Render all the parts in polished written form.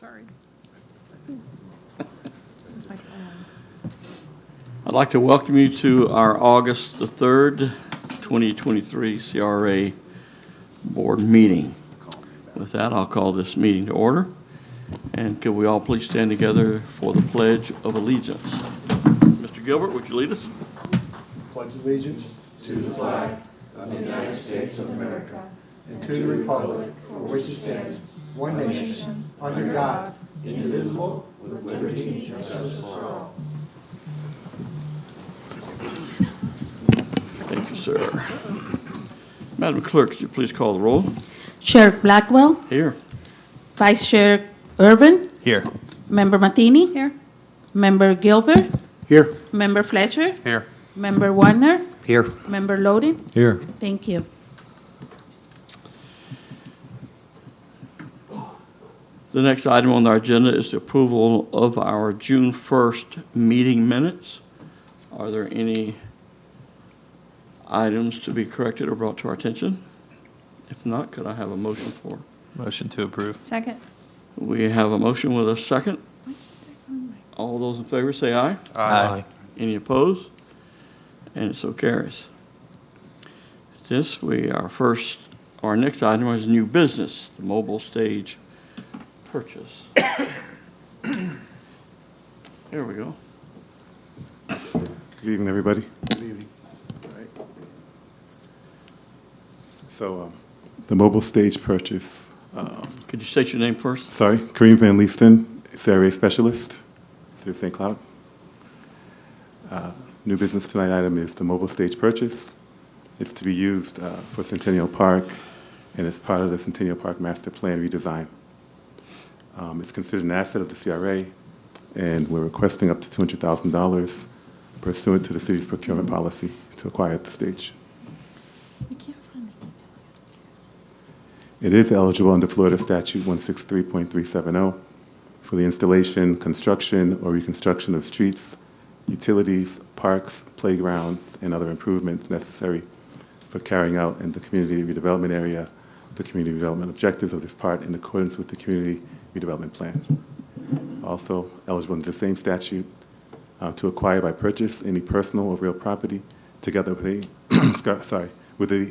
Sorry. I'd like to welcome you to our August the 3rd, 2023 CRA Board meeting. With that, I'll call this meeting to order. And could we all please stand together for the Pledge of Allegiance? Mr. Gilbert, would you lead us? Pledge allegiance to the flag of the United States of America and to the republic for which it stands, one nation, under God, indivisible, with liberty and justice for all. Thank you, sir. Madam Clerk, could you please call the roll? Chair Blackwell, Here. Vice Chair Irvin, Here. Member Matheny, Here. Member Gilbert, Here. Member Fletcher, Here. Member Warner, Here. Member Loden. Here. Thank you. The next item on our agenda is the approval of our June 1st meeting minutes. Are there any items to be corrected or brought to our attention? If not, could I have a motion for? Motion to approve. Second. We have a motion with a second. All those in favor say aye. Aye. Any opposed? And it so carries. Our next item is new business, the mobile stage purchase. There we go. Good evening, everybody. Good evening. So, the mobile stage purchase. Could you state your name first? Sorry, Kareem Van Leesten, CRA Specialist, through St. Cloud. New business tonight item is the mobile stage purchase. It's to be used for Centennial Park, and it's part of the Centennial Park Master Plan redesign. It's considered an asset of the CRA, and we're requesting up to $200,000 pursuant to the city's procurement policy to acquire the stage. It is eligible under Florida Statute 163.370 for the installation, construction, or reconstruction of streets, utilities, parks, playgrounds, and other improvements necessary for carrying out in the community redevelopment area the community redevelopment objectives of this part in accordance with the community redevelopment plan. Also eligible under the same statute to acquire by purchase any personal or real property together with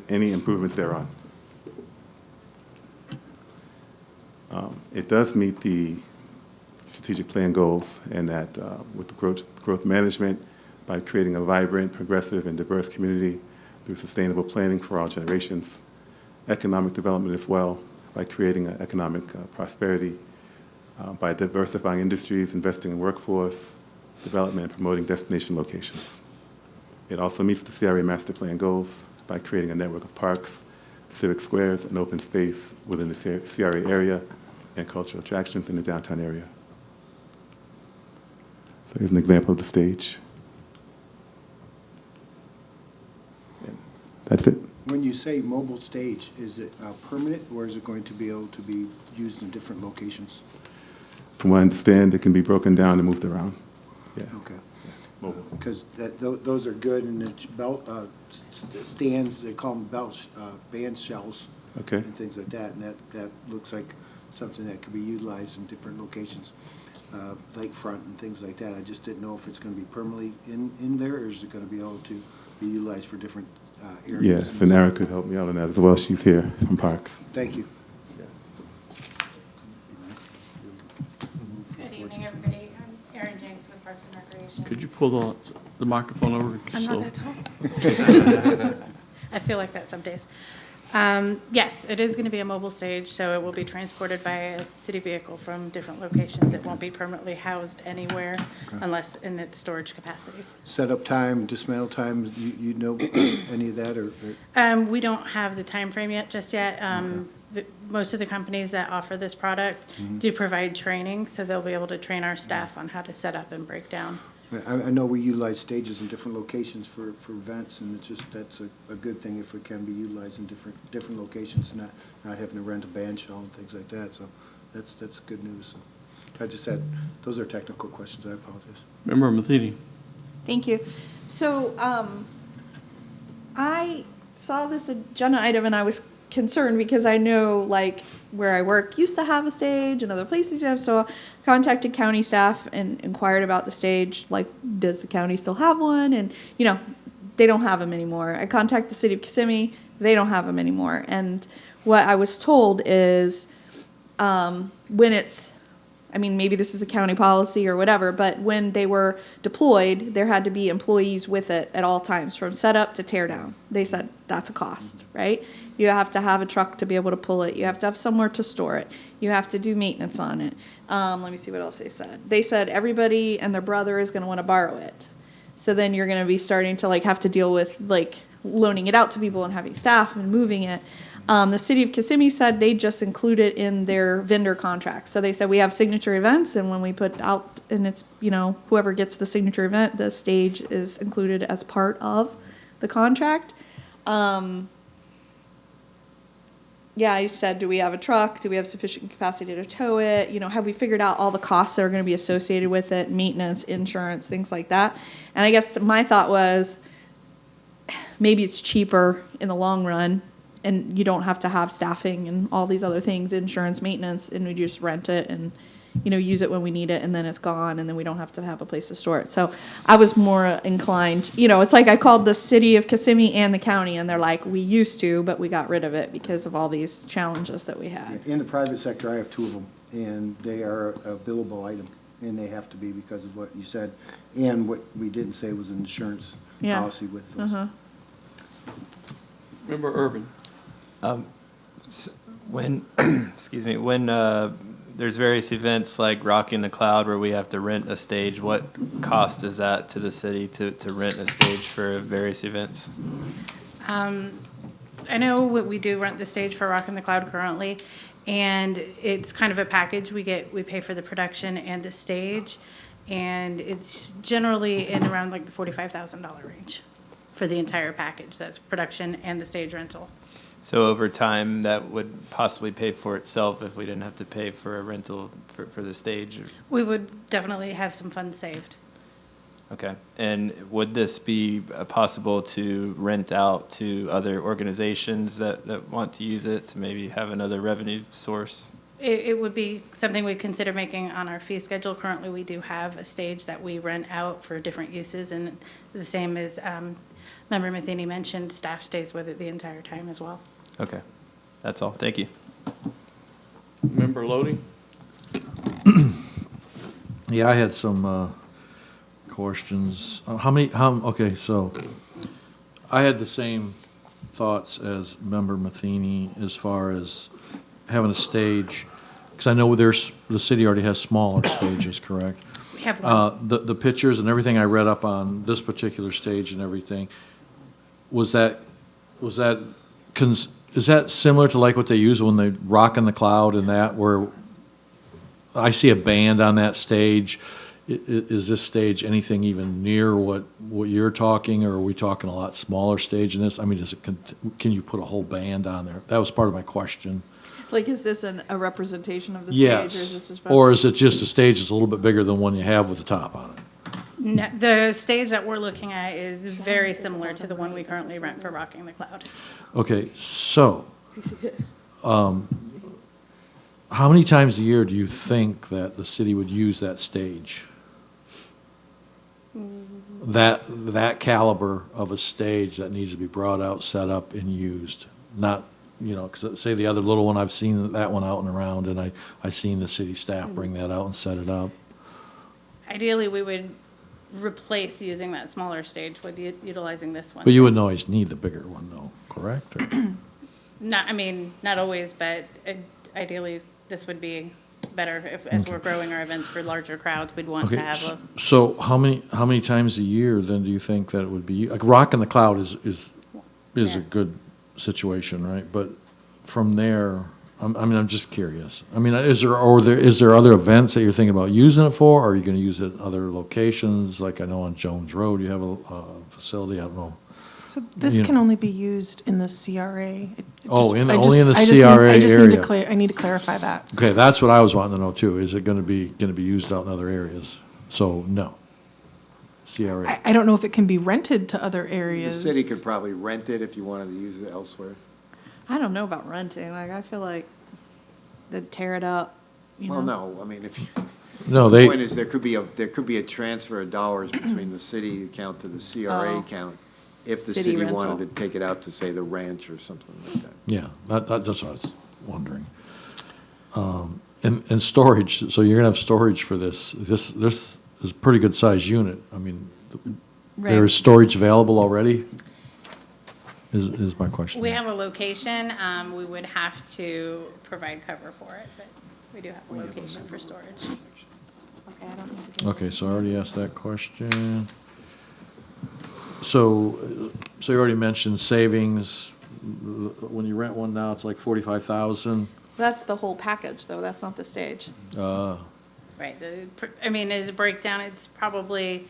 any improvements thereon. It does meet the strategic plan goals, and that with the growth management, by creating a vibrant, progressive, and diverse community through sustainable planning for all generations, economic development as well, by creating an economic prosperity, by diversifying industries, investing in workforce development, and promoting destination locations. It also meets the CRA master plan goals by creating a network of parks, civic squares, and open space within the CRA area, and cultural attractions in the downtown area. So here's an example of the stage. And that's it. When you say mobile stage, is it permanent, or is it going to be able to be used in different locations? From what I understand, it can be broken down and moved around. Yeah. Okay. Mobile. Because those are good, and it's belt stands, they call them band shells. Okay. And things like that, and that looks like something that could be utilized in different locations, lakefront and things like that. I just didn't know if it's going to be permanently in there, or is it going to be able to be utilized for different areas? Yes, and Erin could help me out on that as well. She's here from Parks. Thank you. Good evening, everybody. I'm Erin Jenks with Parks and Recreation. Could you pull the microphone over? I'm not that tall. I feel like that some days. Yes, it is going to be a mobile stage, so it will be transported by a city vehicle from different locations. It won't be permanently housed anywhere unless in its storage capacity. Setup time, dismantle time, you know any of that, or? We don't have the time frame yet, just yet. Most of the companies that offer this product do provide training, so they'll be able to train our staff on how to set up and break down. I know we utilize stages in different locations for events, and it's just, that's a good thing if it can be utilized in different locations, not having to rent a band shell and things like that, so that's good news. I just had, those are technical questions, I apologize. Member Matheny. Thank you. So I saw this agenda item and I was concerned because I know like where I work used to have a stage and other places have. So I contacted county staff and inquired about the stage. Like, does the county still have one? And, you know, they don't have them anymore. I contacted the city of Kissimmee. They don't have them anymore. And what I was told is when it's, I mean, maybe this is a county policy or whatever, but when they were deployed, there had to be employees with it at all times, from setup to tear down. They said that's a cost, right? You have to have a truck to be able to pull it. You have to have somewhere to store it. You have to do maintenance on it. Let me see what else they said. They said everybody and their brother is going to want to borrow it. So then you're going to be starting to like have to deal with like loaning it out to people and having staff and moving it. The city of Kissimmee said they just include it in their vendor contracts. So they said we have signature events, and when we put out, and it's, you know, whoever gets the signature event, the stage is included as part of the contract. Yeah, I said, do we have a truck? Do we have sufficient capacity to tow it? You know, have we figured out all the costs that are going to be associated with it, maintenance, insurance, things like that? And I guess my thought was maybe it's cheaper in the long run, and you don't have to have staffing and all these other things, insurance, maintenance, and we just rent it and, you know, use it when we need it, and then it's gone, and then we don't have to have a place to store it. So I was more inclined, you know, it's like I called the city of Kissimmee and the county, and they're like, we used to, but we got rid of it because of all these challenges that we had. In the private sector, I have two of them, and they are a billable item, and they have to be because of what you said. And what we didn't say was an insurance Yeah. policy with those. Member Urban. When, excuse me, when there's various events like Rocking the Cloud where we have to rent a stage, what cost is that to the city to rent a stage for various events? I know we do rent the stage for Rockin' the Cloud currently, and it's kind of a package. We pay for the production and the stage, and it's generally in around like the $45,000 range for the entire package. That's production and the stage rental. So over time, that would possibly pay for itself if we didn't have to pay for a rental for the stage? We would definitely have some funds saved. Okay. And would this be possible to rent out to other organizations that want to use it to maybe have another revenue source? It would be something we'd consider making on our fee schedule. Currently, we do have a stage that we rent out for different uses, and the same as Member Matheny mentioned, staff stays with it the entire time as well. Okay. That's all. Thank you. Member Lodi. Yeah, I had some questions. Okay, so I had the same thoughts as Member Matheny as far as having a stage, because I know the city already has smaller stages, correct? We have one. The pictures and everything I read up on this particular stage and everything, is that similar to like what they use when they rock in the cloud and that, where I see a band on that stage? Is this stage anything even near what you're talking, or are we talking a lot smaller stage in this? I mean, can you put a whole band on there? That was part of my question. Like, is this a representation of the stage? Or is this Yes. just Or is it just a stage that's a little bit bigger than one you have with the top on it? No, the stage that we're looking at is very similar to the one we currently rent for Rocking the Cloud. Okay, so, how many times a year do you think that the city would use that stage? That caliber of a stage that needs to be brought out, set up, and used. Not, you know, 'cause say the other little one, I've seen that one out and around, and I seen the city staff bring that out and set it up. Ideally, we would replace using that smaller stage with utilizing this one. But you wouldn't always need the bigger one, though, correct? Or- Not always, but ideally, this would be better as we're growing our events for larger crowds. We'd want to Okay, have a. so how many times a year then do you think that it would be? Like Rockin' the Cloud is a Yeah. good situation, right? But from there, I'm just curious. I mean, is there other events that you're thinking about using it for? Or are you going to use it at other locations? Like I know on Jones Road, you have a facility, I don't know. So this You- can only be used in the CRA. Only in the CRA area. I need to clarify that. Okay, that's what I was wanting to know too. Is it going to be used out in other areas? So, no. CRA. I don't know if it can be rented to other The areas. city could probably rent it if you wanted to use it elsewhere. I don't know about renting. Like, I feel like they'd tear it up, you Well, know? no, I mean, if, No, the they, point is, there could be a transfer of dollars between the city account to the CRA Oh. account if the City city rental. wanted to take it out to, say, the ranch or something like that. yeah, that's what I was wondering. And storage, so you're gonna have storage for this. This is a pretty good sized unit. I mean, there Right. is storage available already? Is my question. We have a location, we would have to provide cover for it, but we do have a location for storage. Okay, I don't need to. Okay, so I already asked that question. So you already mentioned savings. When you rent one now, it's like 45,000. That's the whole package, though. That's not the stage. Right, I mean, as a breakdown, it's probably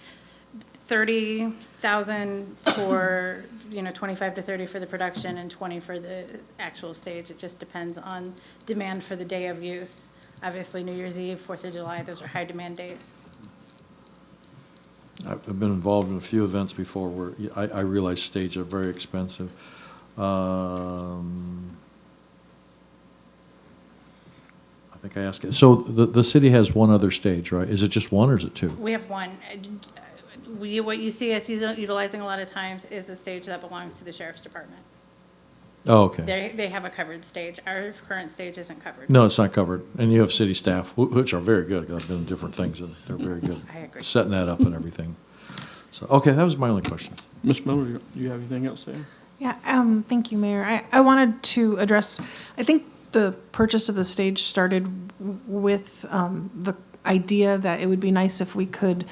30,000 for, 25 to 30 for the production and 20 for the actual stage. It just depends on demand for the day of use. Obviously, New Year's Eve, 4th of July, those are high demand days. I've been involved in a few events before where I realize stages are very expensive. I think I asked it. So the city has one other stage, right? Is it just one or is it two? We have one. What you see us utilizing a lot of times is a stage that belongs to the sheriff's department. Oh, okay. They have a covered stage. Our current stage isn't covered. No, it's not covered. And you have city staff, which are very good. I've been in different things and they're very good. I agree. Setting that up and everything. So, okay, that was my only question. Ms. Miller, do you have anything else there? Yeah, thank you, Mayor. I wanted to address, I think the purchase of the stage started with the idea that it would be nice if we could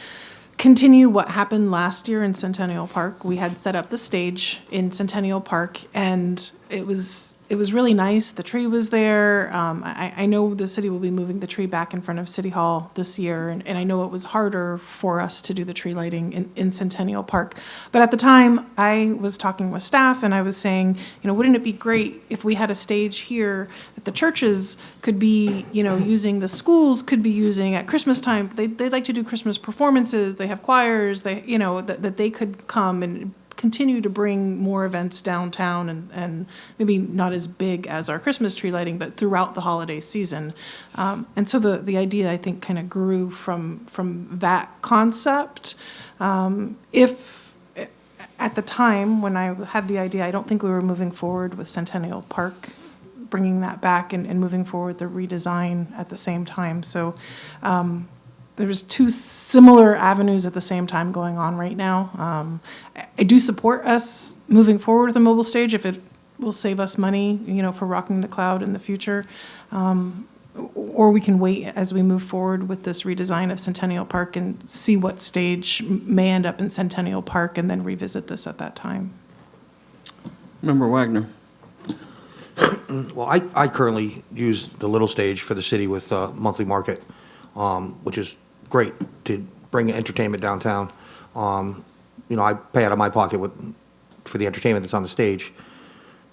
continue what happened last year in Centennial Park. We had set up the stage in Centennial Park, and it was really nice. The tree was there. I know the city will be moving the tree back in front of City Hall this year, and I know it was harder for us to do the tree lighting in Centennial Park. But at the time, I was talking with staff, and I was saying, wouldn't it be great if we had a stage here that the churches could be, using, the schools could be using at Christmas time. They like to do Christmas performances. They have choirs. That they could come and continue to bring more events downtown and maybe not as big as our Christmas tree lighting, but throughout the holiday season. And so the idea, I think, kind of grew from that concept. If at the time when I had the idea, I don't think we were moving forward with Centennial Park, bringing that back and moving forward the redesign at the same time. So there was two similar avenues at the same time going on right now. I do support us moving forward with a mobile stage if it will save us money, for Rocking the Cloud in the future. Or we can wait as we move forward with this redesign of Centennial Park and see what stage may end up in Centennial Park and then revisit this at that time. Member Wagner. Well, I currently use the little stage for the city with monthly market, which is great to bring entertainment downtown. I pay out of my pocket for the entertainment that's on the stage.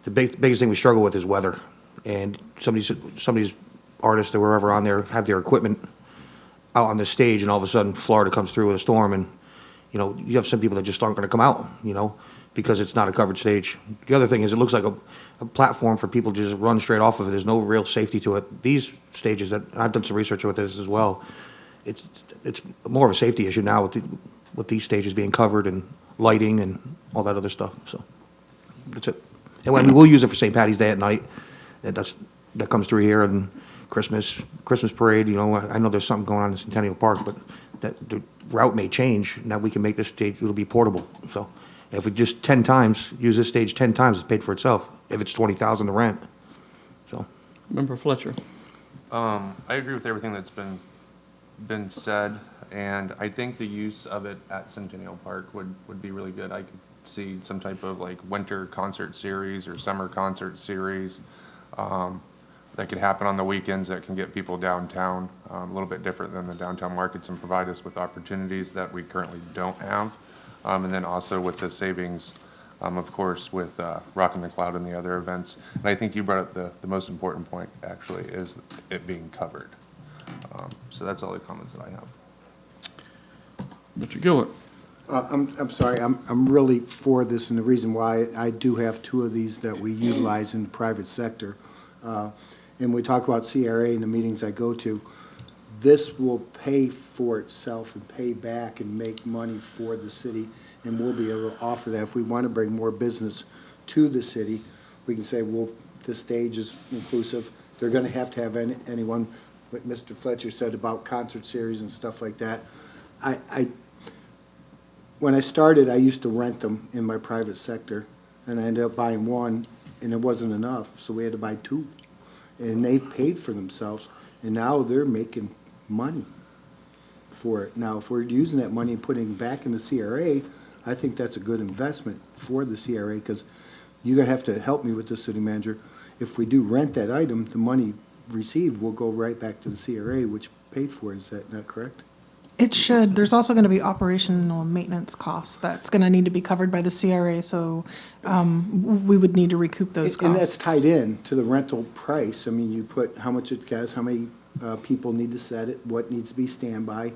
The biggest thing we struggle with is weather, and some of these artists or wherever on there have their equipment out on the stage, and all of a sudden Florida comes through with a storm, and you have some people that just aren't going to come out, because it's not a covered stage. The other thing is it looks like a platform for people to just run straight off of it. There's no real safety to it. These stages, that I've done some research with this as well, it's more of a safety issue now with these stages being covered and lighting and all that other stuff. So that's it. And when we will use it for St. Patty's Day at night, that comes through here, and Christmas parade. I know there's something going on in Centennial Park, but that the route may change. Now we can make this stage, it'll be portable. So if we just 10 times use this stage 10 times, it's paid for itself. If it's 20,000 to rent, so. Member Fletcher. I agree with everything that's been said, and I think the use of it at Centennial Park would be really good. I could see some type of like winter concert series or summer concert series that could happen on the weekends that can get people downtown, a little bit different than the downtown markets, and provide us with opportunities that we currently don't have. And then also with the savings, of course, with Rockin' the Cloud and the other events. And I think you brought up the most important point, actually, is it being covered. So that's all the comments that I have. Mr. Gilbert. I'm sorry, I'm really for this, and the reason why I do have two of these that we utilize in the private sector. And we talk about CRA in the meetings I go to. This will pay for itself and pay back and make money for the city, and we'll be able to offer that. If we want to bring more business to the city, we can say, well, this stage is inclusive. They're going to have anyone, like Mr. Fletcher said about concert series and stuff like that. When I started, I used to rent them in my private sector, and I ended up buying one, and it wasn't enough, so we had to buy two. And they've paid for themselves, and now they're making money for it. Now, if we're using that money and putting it back in the CRA, I think that's a good investment for the CRA, because you're gonna have to help me with this, city manager. If we do rent that item, the money received will go right back to the CRA, which paid for it. Is that not correct? It should. There's also going to be operational and maintenance costs that's going to need to be covered by the CRA, so we would need to recoup those costs. And that's tied in to the rental price. I mean, you put how much it costs, how many people need to set it, what needs to be standby,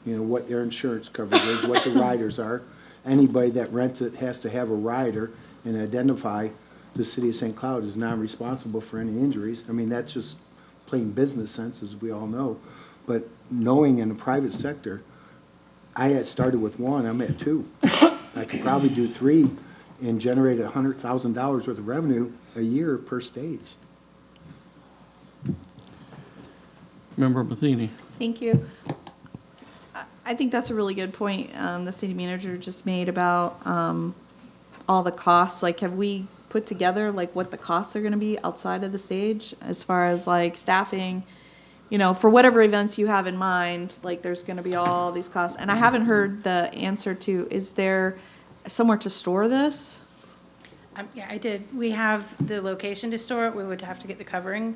you know, what their insurance coverage is, what the riders are. Anybody that rents it has to have a rider and identify the city of St. Cloud is non-responsible for any injuries. I mean, that's just plain business sense, as we all know. But knowing in the private sector, I had started with one, I'm at two. I could probably do three and generate $100,000 worth of revenue a year per stage. Member Matheny. Thank you. I think that's a really good point the city manager just made about all the costs. Like, have we put together like what the costs are going to be outside of the stage as far as like staffing? You know, for whatever events you have in mind, like there's going to be all these costs. And I haven't heard the answer to, is there somewhere to store this? Yeah, I did. We have the location to store it. We would have to get the covering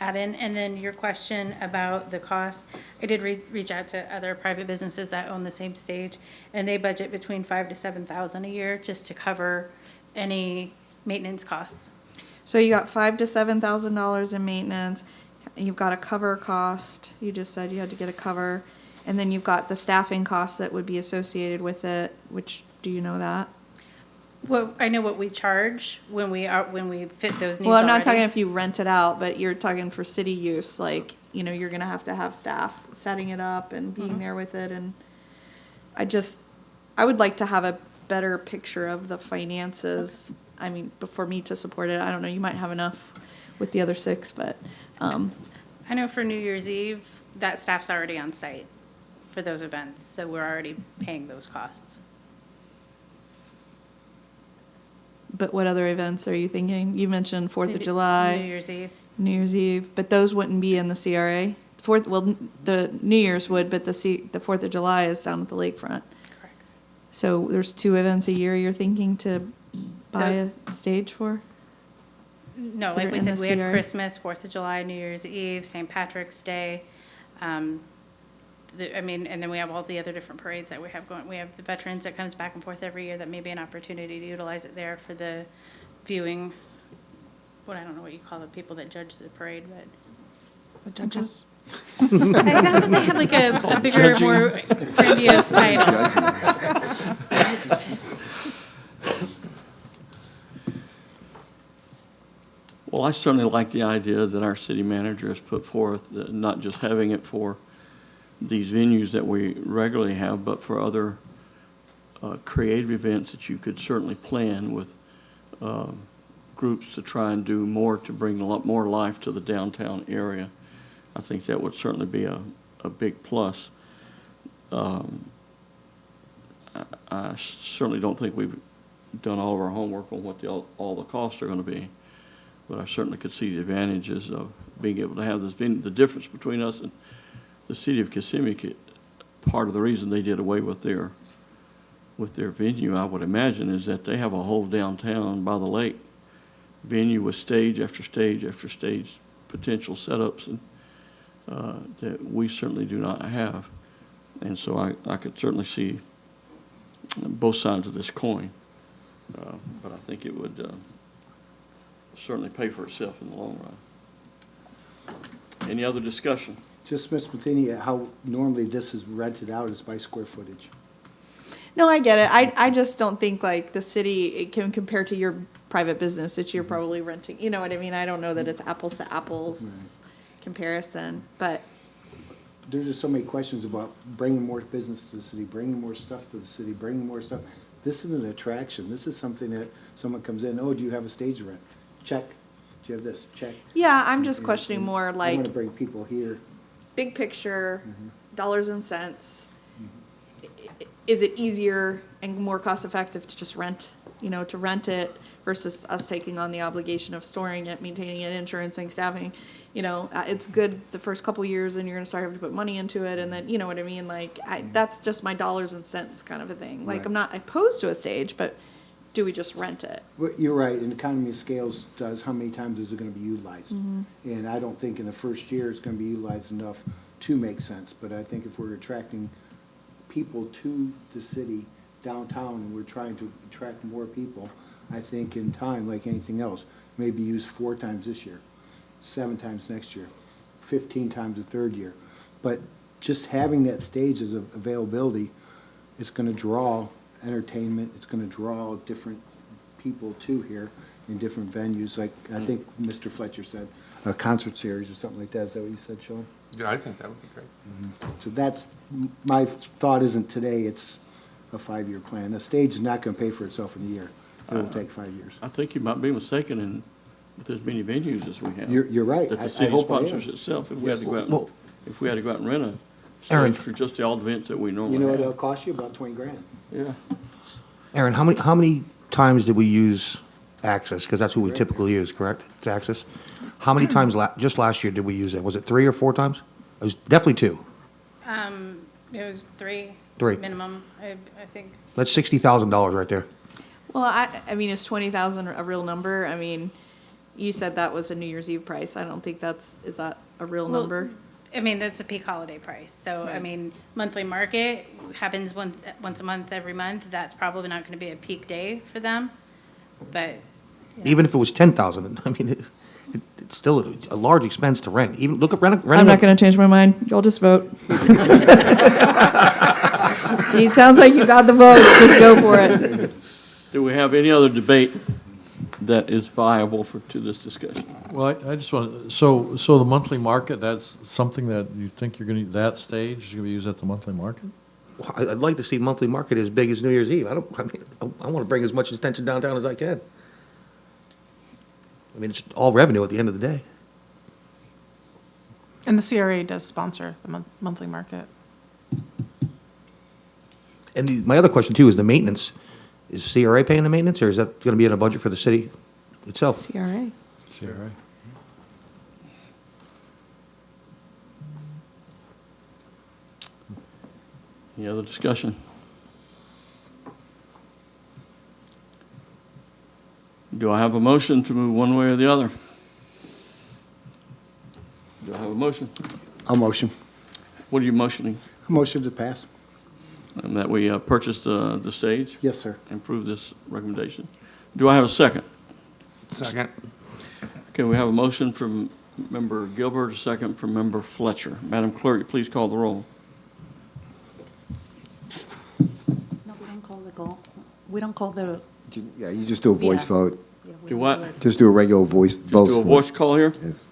add in. And then your question about the cost, I did reach out to other private businesses that own the same stage, and they budget between $5,000 to $7,000 a year just to cover any maintenance costs. So you got $5,000 to $7,000 in maintenance. You've got a cover cost. You just said you had to get a cover. And then you've got the staffing costs that would be associated with it, which, do you know that? Well, I know what we charge when we fit those needs. Well, I'm not already. talking if you rent it out, but you're talking for city use, like, you know, you're gonna have to have staff setting it up and being there with it, and I would like to have a better picture of the finances. I mean, for me to support it, I don't know, you might have enough with the other six, but, I know for New Year's Eve, that staff's already on site for those events, so we're already paying those costs. but what other events are you thinking? You mentioned 4th of July. New Year's Eve. New Year's Eve, but those wouldn't be in the CRA. The New Year's would, but the 4th of July is down at the lakefront. Correct. So there's 2 events a year you're thinking to buy a stage for? No, that like are we in said, the we have CRA? Christmas, 4th of July, New Year's Eve, St. Patrick's Day. And then we have all the other different parades that we have going. We have the veterans that comes back and forth every year. That may be an opportunity to utilize it there for the viewing. I don't know what you call the people that judge the parade, but The judges? I thought that they had like a bigger, more grandiose title. Well, I certainly like the idea that our city manager has put forth, not just having it for these venues that we regularly have, but for other creative events that you could certainly plan with groups to try and do more to bring a lot more life to the downtown area. I think that would certainly be a big plus. I certainly don't think we've done all of our homework on what all the costs are going to be, but I certainly could see the advantages of being able to have this venue. The difference between us and the city of Kissimmee, part of the reason they did away with their venue, I would imagine, is that they have a whole downtown by the lake venue with stage after stage after stage potential setups, and that we certainly do not have. And so I could certainly see both sides of this coin, but I think it would certainly pay for itself in the long run. Any other discussion? Just, Ms. Matheny, how normally this is rented out is by square footage. No, I get it. I just don't think like the city, it can compare to your private business that you're probably renting. You know what I mean? I don't know that it's apples to apples comparison, but There's just so many questions about bringing more business to the city, bringing more stuff to the city, bringing more stuff. This is an attraction. This is something that someone comes in, oh, do you have a stage to rent? Check. Do you have this? Check. yeah, I'm just And- questioning and more I like want to bring people here. big picture, dollars and cents. Is it easier and more cost effective to just rent, to rent it versus us taking on the obligation of storing it, maintaining it, insurancing, staffing? It's good the first couple years and you're gonna start having to put money into it and then, you know what I mean? Like, that's just my dollars and cents kind of a thing. Like, Right. I'm not opposed to a stage, but do we just rent it? Well, you're right, and economy of scales does, how many times is it gonna be utilized? And I don't think in the first year it's gonna be utilized enough to make sense, but I think if we're attracting people to the city downtown and we're trying to attract more people, I think in time, like anything else, maybe use 4 times this year, 7 times next year, 15 times the third year. But just having that stage as availability, it's gonna draw entertainment, it's gonna draw different people to here in different venues, like, I think Mr. Fletcher said, a concert series or something like that. Is that what you said, Sean? Yeah, I think that would be great. So that's, my thought isn't today, it's a 5-year plan. The stage is not gonna pay for itself in a year. It'll take 5 years. I think you might be mistaken in, with as many venues as we have. You're right. That I the city hope I am. sponsors itself, if we had to go out, Well- if we had to go out and rent a Aaron. stage for just the all the events that we You normally know what have. it'll cost you? About 20 grand. Yeah. Aaron, how many times did we use Access? Because that's who we typically use, correct? It's Access. How many times just last year did we use it? Was it 3 or 4 times? It was definitely 2. It was 3. 3. Minimum, I think. That's $60,000 right there. Well, I mean, is 20,000 a real number? I mean, you said that was a New Year's Eve price. I don't think is that a real Well, number? I mean, that's a peak holiday price. So, I Right. mean, monthly market happens once a month, every month. That's probably not going to be a peak day for them. But, Even if it was 10,000, I mean, it's still a large expense to rent. Even, look at renting. I'm not going to change my mind. Y'all just vote. It sounds like you got the vote. Just go for it. Do we have any other debate that is viable to this discussion? Well, I just want, so the monthly market, that's something that you think you're gonna, that stage, you're gonna use at the monthly market? Well, I'd like to see monthly market as big as New Year's Eve. I want to bring as much attention downtown as I can. I mean, it's all revenue at the end of the day. And the CRA does sponsor the monthly market. And my other question too is the maintenance. Is CRA paying the maintenance, or is that going to be in a budget for the city itself? CRA. CRA. Any other discussion? Do I have a motion to move one way or the other? Do I have a motion? I'll motion. What are you motioning? A motion to pass. And that we purchase the stage? Yes, sir. Improve this recommendation. Do I have a second? Second. Okay, we have a motion from Member Gilbert, a second from Member Fletcher. Madam Clerk, please call the roll. No, we don't call the goal. We don't call the. Yeah, you just do a voice Yeah. vote. Yeah, we Do don't what? do it. Just do a regular voice vote. Do a voice call here? Yes.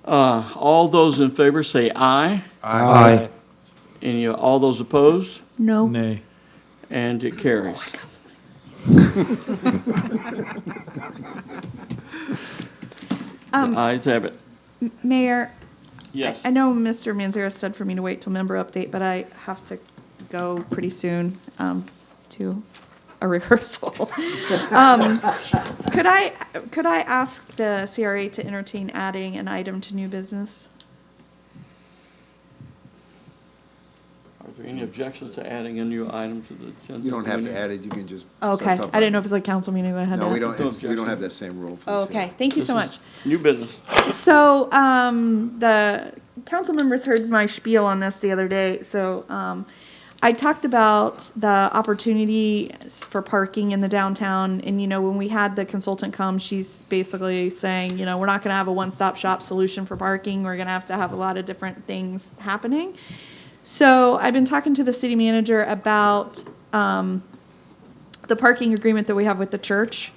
All those in favor say aye. Aye. All those opposed? No. Nay. And it carries. The ayes have it. Mayor, Yes. I know Mr. Manzera said for me to wait till member update, but I have to go pretty soon to a rehearsal. Could I ask the CRA to entertain adding an item to new business? Are there any objections to adding a new item to the agenda? You don't have to add it, you can just. Okay, start talking I didn't know about if it was like council meeting that I it. had to. No, we add. don't, No we don't have objection. that same rule. for Oh, the city. okay, thank you so much. New business. So, the council members heard my spiel on this the other day, so, I talked about the opportunity for parking in the downtown, and, when we had the consultant come, she's basically saying, we're not gonna have a one-stop shop solution for parking, we're gonna have to have a lot of different things happening. So, I've been talking to the city manager about the parking agreement that we have with the church.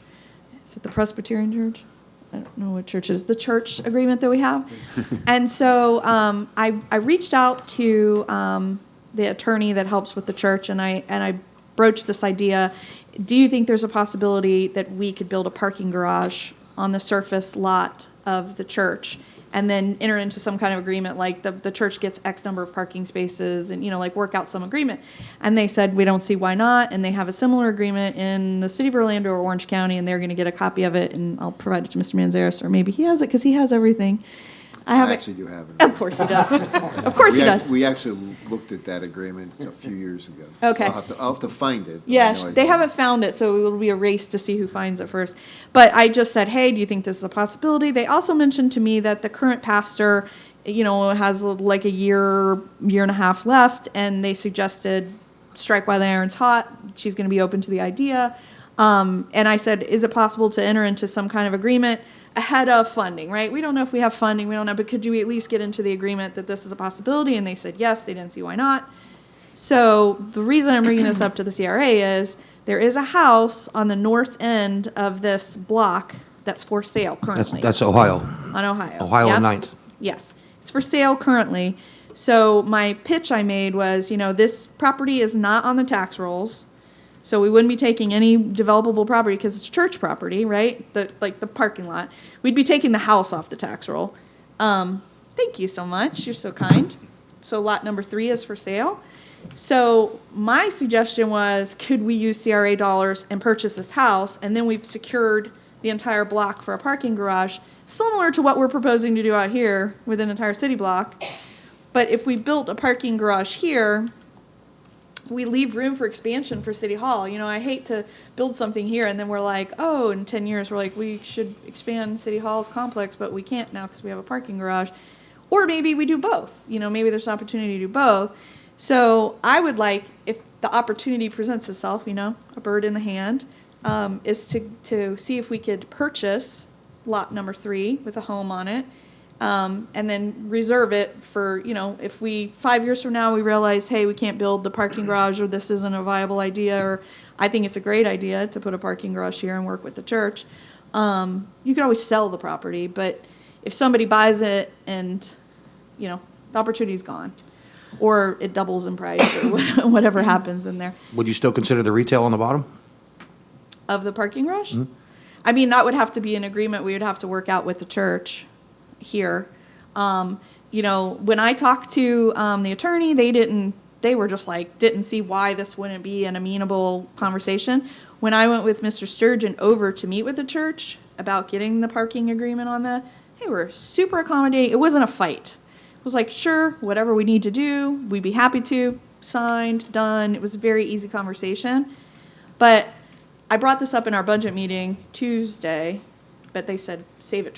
Is it the Presbyterian Church? I don't know what church it is. The church agreement that we have. And so I reached out to the attorney that helps with the church, and I broached this idea. Do you think there's a possibility that we could build a parking garage on the surface lot of the church and then enter into some kind of agreement, like the church gets X number of parking spaces and, like work out some agreement? And they said, we don't see why not. And they have a similar agreement in the city of Orlando or Orange County, and they're going to get a copy of it, and I'll provide it to Mr. Manzares, or maybe he has it because he has everything. I have actually do have it. Of course he does. Of course he does. We actually looked at that agreement a few years ago. Okay. I'll have to find it. Yeah, they haven't found it, so it will be a race to see who finds it first. But I just said, hey, do you think this is a possibility? They also mentioned to me that the current pastor, has like a year and a half left, and they suggested strike while the iron's hot. She's going to be open to the idea. And I said, is it possible to enter into some kind of agreement ahead of funding, right? We don't know if we have funding, we don't know, but could you at least get into the agreement that this is a possibility? And they said yes, they didn't see why not. So the reason I'm bringing this up to the CRA is there is a house on the north end of this block that's for sale currently. That's Ohio. On Ohio. Ohio Yep. and 9th. Yes, it's for sale currently. So my pitch I made was, this property is not on the tax rolls. So we wouldn't be taking any developable property because it's church property, right? The parking lot. We'd be taking the house off the tax roll. Thank you so much. You're so kind. So lot number 3 is for sale. So my suggestion was, could we use CRA dollars and purchase this house? And then we've secured the entire block for a parking garage, similar to what we're proposing to do out here with an entire city block. But if we built a parking garage here, we leave room for expansion for City Hall. I hate to build something here and then we're like, oh, in 10 years we're like, we should expand City Hall's complex, but we can't now because we have a parking garage. Or maybe we do both. Maybe there's an opportunity to do both. So I would like, if the opportunity presents itself, a bird in the hand, is to see if we could purchase lot number 3 with a home on it. And then reserve it for, if 5 years from now, we realize, hey, we can't build the parking garage, or this isn't a viable idea, or I think it's a great idea to put a parking garage here and work with the church. You can always sell the property, but if somebody buys it and, the opportunity's gone, or it doubles in price, or whatever happens in there. Would you still consider the retail on the bottom? Of the parking garage? Mm-hmm. I mean, that would have to be an agreement we would have to work out with the church here. When I talked to the attorney, they were just like, didn't see why this wouldn't be an amenable conversation. When I went with Mr. Sturgeon over to meet with the church about getting the parking agreement on that, they were super accommodating. It wasn't a fight. It was like, sure, whatever we need to do, we'd be happy to. Signed, done. It was a very easy conversation. But I brought this up in our budget meeting Tuesday, but they said save it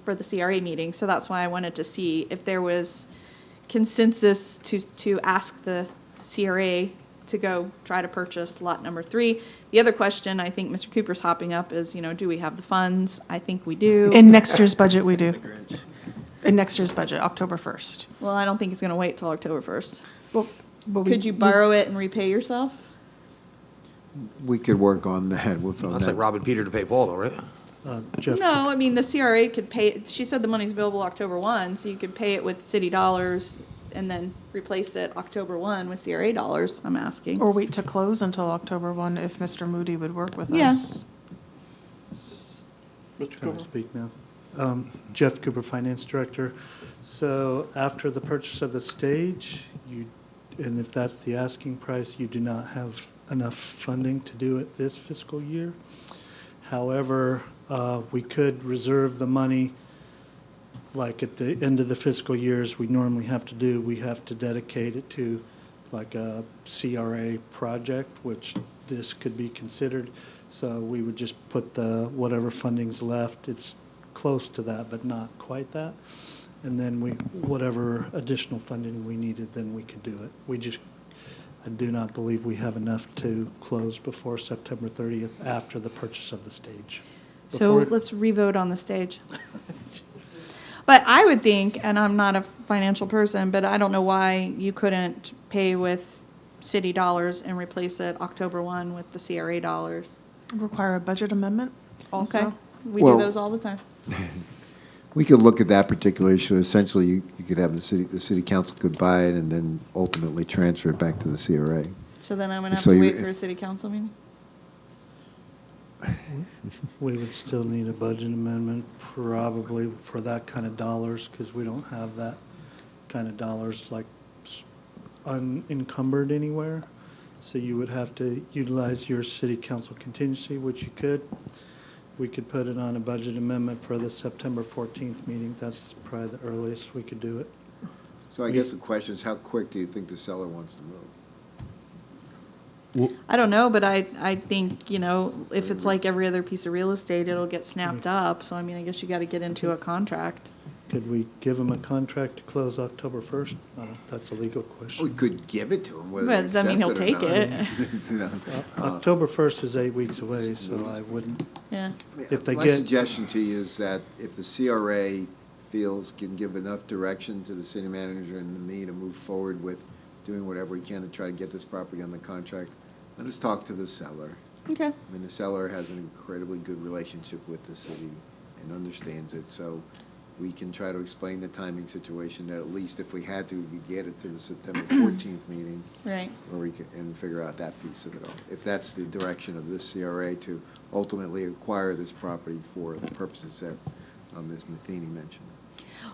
for the CRA meeting. So that's why I wanted to see if there was consensus to ask the CRA to go try to purchase lot number 3. The other question I think Mr. Cooper's hopping up is, do we have the funds? I think we do. In next year's budget, we do. In next year's budget, October 1st. Well, I don't think it's going to wait till October 1st. Well, Could you borrow it and repay yourself? We could work on that. That's like robbing Peter to pay Paul, though, right? Jeff, No, I mean, the CRA could pay, she said the money's available October 1, so you could pay it with city dollars and then replace it October 1 with CRA dollars, I'm asking. Or wait to close until October 1 if Mr. Moody would work with Yeah. us. Mr. Can I Cooper? speak now? Jeff Cooper, Finance Director. So after the purchase of the stage, and if that's the asking price, you do not have enough funding to do it this fiscal year. However, we could reserve the money, like at the end of the fiscal years we normally have to do. We have to dedicate it to like a CRA project, which this could be considered. So we would just put whatever funding's left. It's close to that, but not quite that. And then whatever additional funding we needed, then we could do it. I do not believe we have enough to close before September 30th after the purchase of the stage. So let's revote on the stage. But I would think, and I'm not a financial person, but I don't know why you couldn't pay with city dollars and replace it October 1 with the CRA dollars. Require a budget amendment also. Okay, we do Well- those all the time. We could look at that particular issue. Essentially, you could have the city council could buy it and then ultimately transfer it back to the CRA. So then I'm gonna have So to you- wait for a city council meeting? We would still need a budget amendment probably for that kind of dollars, because we don't have that kind of dollars like unencumbered anywhere. So you would have to utilize your city council contingency, which you could. We could put it on a budget amendment for the September 14th meeting. That's probably the earliest we could do it. So I guess the question is, how quick do you think the seller wants to move? I don't know, but I think, you know, if it's like every other piece of real estate, it'll get snapped up. So I mean, I guess you gotta get into a contract. Could we give them a contract to close October 1st? That's a legal question. We could give it to him, whether But they I mean, accept he'll it or take not. it. It's, you know, October 1st is 8 weeks away, so I wouldn't, Yeah. if they My get, suggestion to you is that if the CRA feels can give enough direction to the city manager and me to move forward with doing whatever we can to try to get this property on the contract, let us talk to the seller. Okay. I mean, the seller has an incredibly good relationship with the city and understands it, so we can try to explain the timing situation, that at least if we had to, we could get it to the September 14th meeting. Right. Or we could, and figure out that piece of it all. If that's the direction of this CRA to ultimately acquire this property for the purposes that Ms. Matheny mentioned.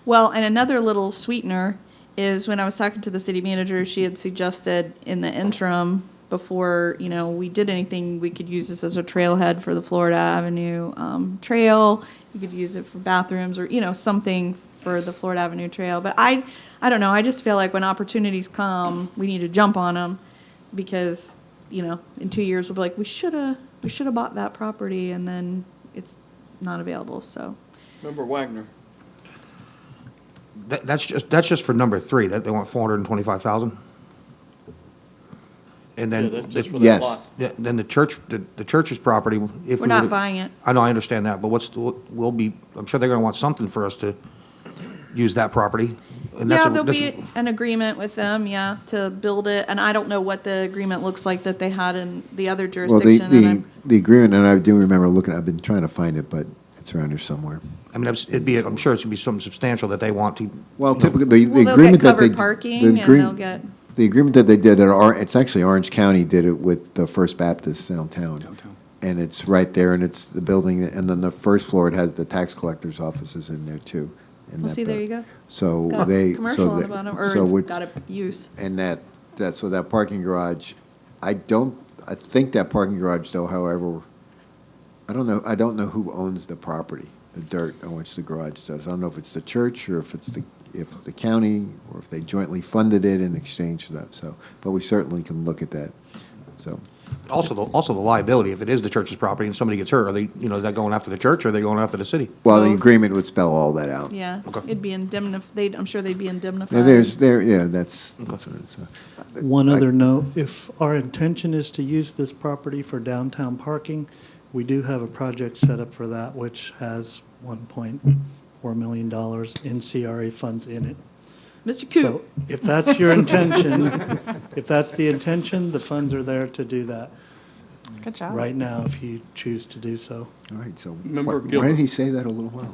Well, and another little sweetener is when I was talking to the city manager, she had suggested in the interim, before, you know, we did anything, we could use this as a trailhead for the Florida Avenue Trail. You could use it for bathrooms or, you know, something for the Florida Avenue Trail. But I don't know, I just feel like when opportunities come, we need to jump on them because, you know, in 2 years, we'll be like, we should have bought that property, and then it's not available, so. Member Wagner. That's just for number 3, that they want 425,000? And Yeah, then, that's just for that Yes. lot. yeah, then the church's property, if We're we not would've- buying it. I know, I understand that, but we'll be, I'm sure they're gonna want something for us to use that property. And that's Yeah, a- there'll this be is- an agreement with them, yeah, to build it, and I don't know what the agreement looks like that they had in the other Well, jurisdiction. and I'm- the agreement, and I do remember looking, I've been trying to find it, but it's around here somewhere. I mean, I'm sure it's gonna be something substantial that they want to. Well, you know. typically, the Well, they'll agreement get that they. covered parking, the and agree- they'll get, The agreement that they did it's actually Orange County did it with the First Baptist downtown. And it's right there, and it's the building, and then the first floor, it has the tax collector's offices in there too. in well, that see, there buil- you go. So Got they. commercial so on they- the bottom, or so it's what- got a use. And so that parking garage, I think that parking garage though, however, I don't know who owns the property, the dirt on which the garage does. I don't know if it's the church or if it's the county, or if they jointly funded it in exchange for that, so, but we certainly can look at that, so. Also the liability, if it is the church's property and somebody gets hurt, are they, you know, is that going after the church or are they going after the city? Well, the Both. agreement would spell all that out. Yeah, Okay. it'd be I'm sure they'd be indemnified. Yeah, that's one I- other note, if our intention is to use this property for downtown parking, we do have a project set up for that, which has $1.4 million in CRA funds in it. Mr. So Coop, if that's your intention, if that's the intention, the funds are there to do that Good job. right now, if you choose to do so. All right, so Member why Gilbert. did he say that a little while?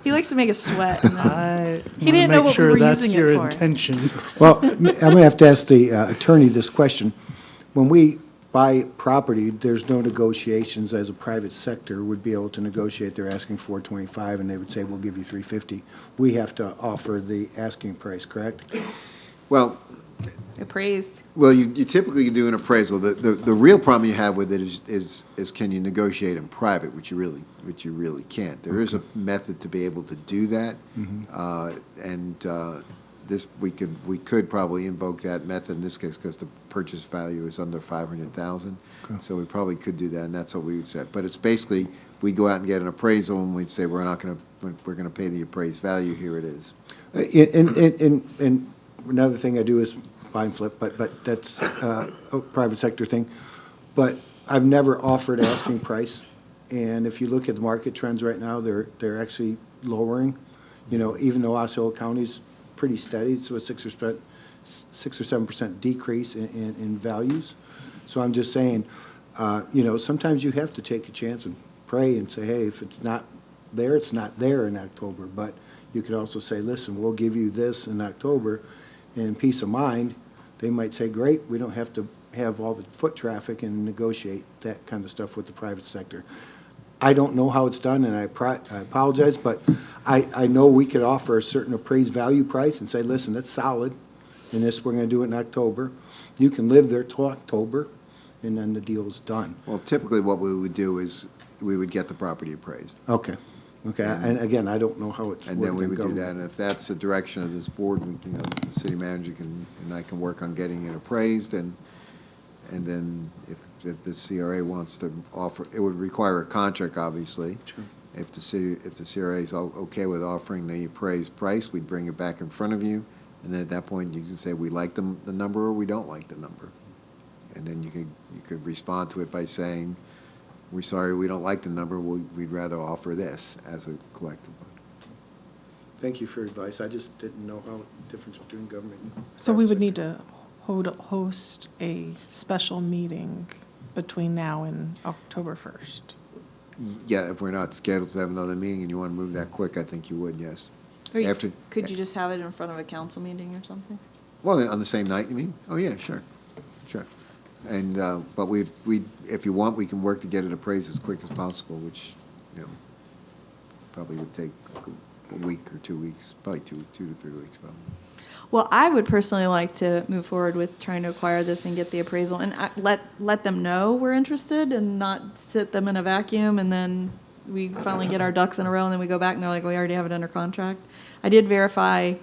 he likes to make us sweat. and then- I He didn't know what we were using it for. That's your intention. Well, I'm going to have to ask the attorney this question. When we buy property, there's no negotiations as a private sector would be able to negotiate. They're asking $425, and they would say, we'll give you $350. We have to offer the asking price, correct? Well, Appraised. well, you typically do an appraisal. The real problem you have with it is can you negotiate in private, which you really can't. There is a method to be able to do that, this, we could probably invoke that method in this case because the purchase value is under 500,000. Okay. So we probably could do that, and that's what we would say. But it's basically, we go out and get an appraisal, and we'd say, we're going to pay the appraised value, here it is. And another thing I do is buy and flip, but that's a private sector thing. But I've never offered asking price, and if you look at the market trends right now, they're actually lowering. You know, even though Osceola County's pretty steady, it's about 6% 6 or 7% decrease in values. So I'm just saying, you know, sometimes you have to take a chance and pray and say, hey, if it's not there, it's not there in October. But you could also say, listen, we'll give you this in October, and peace of mind. They might say, great, we don't have to have all the foot traffic and negotiate that kind of stuff with the private sector. I don't know how it's done, and I apologize, but I know we could offer a certain appraised value price and say, listen, that's solid, and this, we're gonna do it in October. You can live there till October, and then the deal is done. Well, typically what we would do is we would get the property appraised. Okay, and again, I don't know how it's And then worked we in would do that, government. and if that's the direction of this board, we, you know, the city manager and I can work on getting it appraised, and then if the CRA wants to offer, it would require a contract, obviously. Sure. If the CRA is okay with offering the appraised price, we'd bring it back in front of you, and then at that point, you can say, we like the number or we don't like the number. And then you could respond to it by saying, we're sorry, we don't like the number, we'd rather offer this as a collective. Thank you for your advice. I just didn't know how the difference between government and So we would private need to host a special meeting between now and October 1st. Yeah, if we're not scheduled to have another meeting and you want to move that quick, I think you would, yes. Or you- After- Could you just have it in front of a council meeting or something? Well, on the same night, you mean? Oh, yeah, sure. And, but if you want, we can work to get it appraised as quick as possible, which, you know, probably would take a week or 2 weeks, probably two to 3 weeks, probably. Well, I would personally like to move forward with trying to acquire this and get the appraisal, and let them know we're interested, and not sit them in a vacuum, and then we finally get our ducks in a row, and then we go back and they're like, we already have it under contract. I did verify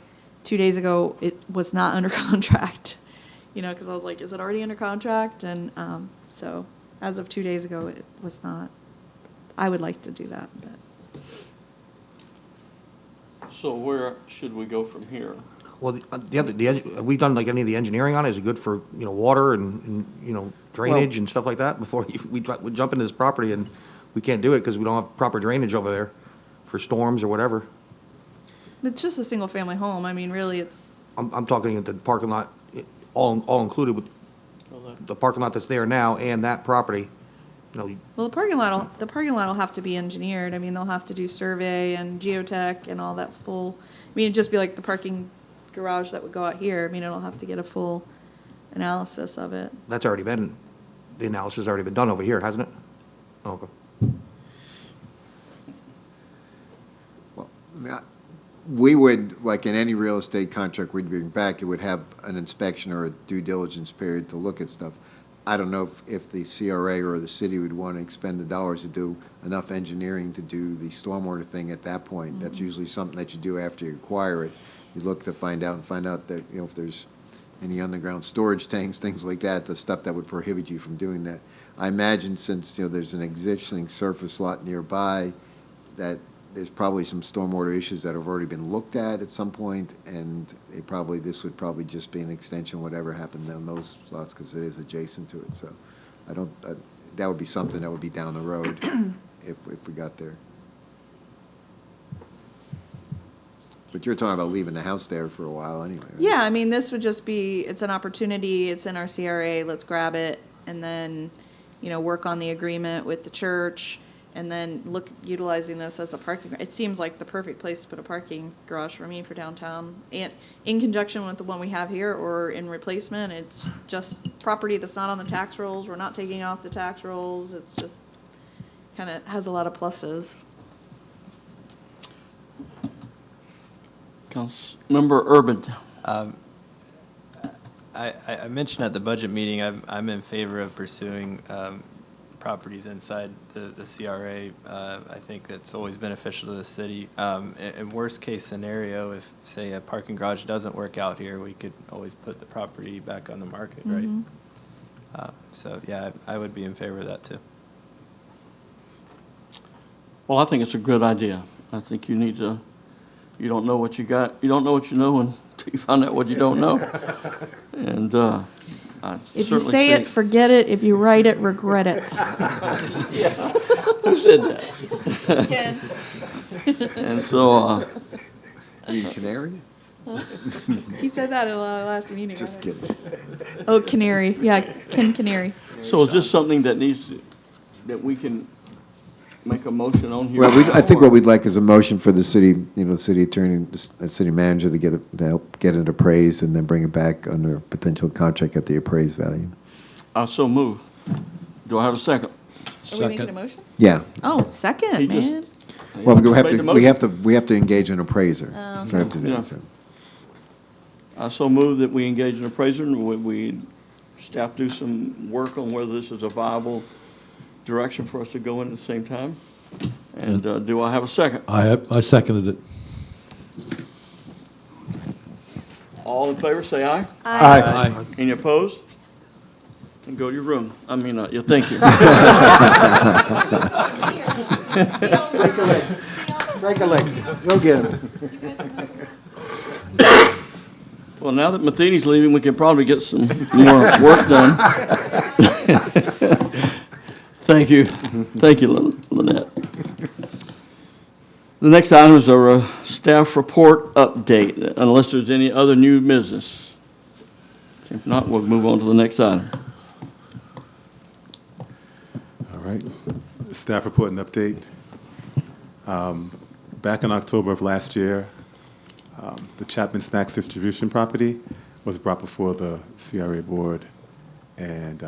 2 days ago it was not under contract, you know, because I was like, is it already under contract? And so as of 2 days ago, it was not. I would like to do that, but. So where should we go from here? Well, have we done like any of the engineering on it? Is it good for, you know, water and you know, drainage and stuff like that before we jump into this property and we can't do it because we don't have proper drainage over there for storms or whatever? It's just a single-family home. I mean, really, it's. I'm talking at the parking lot, all included with the parking lot that's there now and that property, you know. Well, the parking lot will have to be engineered. I mean, they'll have to do survey and geotech and all that full. I mean, it'd just be like the parking garage that would go out here. I mean, it'll have to get a full analysis of it. That's already been, the analysis has already been done over here, hasn't it? Oh, okay. Well, I mean, we would, like in any real estate contract we'd bring back, it would have an inspection or a due diligence period to look at stuff. I don't know if the CRA or the city would want to expend the dollars to do enough engineering to do the stormwater thing at that point. That's usually something that you do after you acquire it. You look to find out that, you know, if there's any underground storage tanks, things like that, the stuff that would prohibit you from doing that. I imagine since, you know, there's an existing surface lot nearby, that there's probably some stormwater issues that have already been looked at some point, and this would probably just be an extension of whatever happened on those lots, because it is adjacent to it, so that would be something that would be down the road if we got there. But you're talking about leaving the house there for a while anyway, right? Yeah, I mean, this would just be, it's an opportunity, it's in our CRA, let's grab it, and then, you know, work on the agreement with the church, and then look, utilizing this as a parking, it seems like the perfect place to put a parking garage for me for downtown. And in conjunction with the one we have here, or in replacement, it's just property that's not on the tax rolls, we're not taking off the tax rolls, it's just, kind of has a lot of pluses. Councilmember Urban. I mentioned at the budget meeting, I'm in favor of pursuing properties inside the CRA. I think that's always beneficial to the city. In worst case scenario, if, say, a parking garage doesn't work out here, we could always put the property back on the market, right? So, yeah, I would be in favor of that, too. Well, I think it's a good idea. I think you need to, you don't know what you got, you don't know what you know until you find out what you don't know. And If you say it, forget it. If you write it, regret it. Yeah. Who said that? Ken. And so, Are you canary? He said that in the last meeting. Just kidding. Oh, Canary. Yeah, Ken Canary. So is this something that that we can make a motion on here? Well, I now, think or- what we'd like is a motion for the city, city attorney, city manager to help get it appraised and then bring it back under potential contract at the appraised value. I so move. Do I have a second? Are we making a motion? Yeah. Oh, second, He just- man. Well, we have Made the to, motion. we have to engage an appraiser. Oh, So we have to do Yeah. so. I so move that we engage an appraiser and we staff do some work on whether this is a viable direction for us to go in at the same time. And do I have a second? I seconded it. All in favor, say aye. Aye. Any opposed? And go to your room. I mean, yeah, thank you. Break a leg. Go get him. Well, now that Matheny's leaving, we can probably get some more work done. Thank you. Thank you, Lynette. The next item is our staff report update, unless there's any other new business. If not, we'll move on to the next item. All right. Staff report and update. Back in October of last year, the Chapman Snacks distribution property was brought before the CRA board, and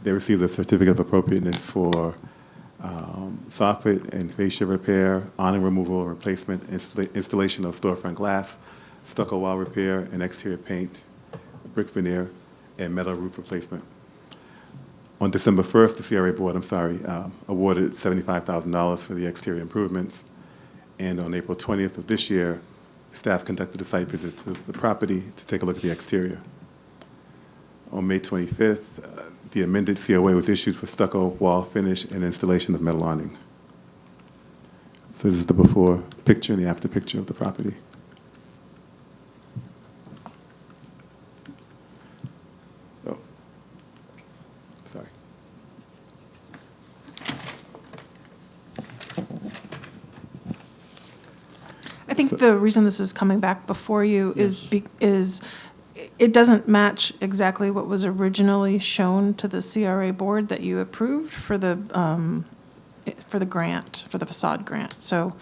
they received a certificate of appropriateness for soffit and fascia repair, awning removal, replacement, installation of storefront glass, stucco wall repair, and exterior paint, brick veneer, and metal roof replacement. On December 1st, the CRA board, awarded $75,000 for the exterior improvements. And on April 20th of this year, staff conducted a site visit to the property to take a look at the exterior. On May 25th, the amended COA was issued for stucco wall finish and installation of metal awning. So this is the before picture and the after picture of the property. Oh, sorry. I think the reason this is coming back before you is it doesn't match exactly what was originally shown to the CRA board that you approved for the grant, for the facade grant. So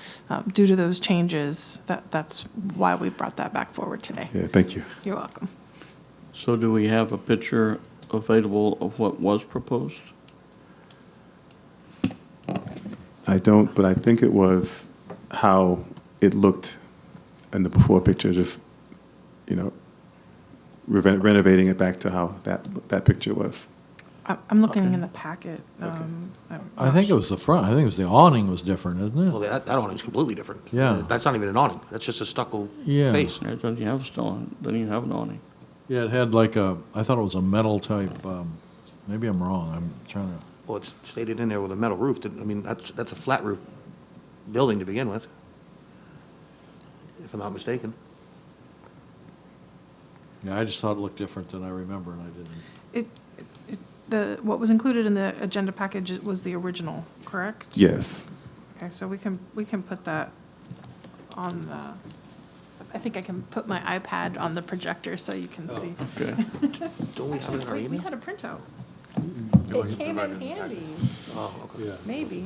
due to those changes, that's why we brought that back forward today. Yeah, thank you. You're welcome. So do we have a picture available of what was proposed? I don't, but I think it was how it looked in the before picture, just, renovating it back to how that picture was. I'm looking in the packet. I think it was the front. I think it was the awning was different, isn't Well, it? that awning's completely different. Yeah. That's not even an awning. That's just a stucco Yeah. face. It doesn't have a stone, doesn't even have an awning. Yeah, it had like I thought it was a metal type, maybe I'm wrong. I'm trying to, Well, it's stated in there with a metal roof. That's a flat roof building to begin with, if I'm not mistaken. yeah, I just thought it looked different than I remember, and I didn't. What was included in the agenda package was the original, correct? Yes. Okay, so we can put that on the, I think I can put my iPad on the projector so you can see. Okay. Don't we have it in our We email? had a printout. It came in handy, Oh, okay. Yeah, maybe.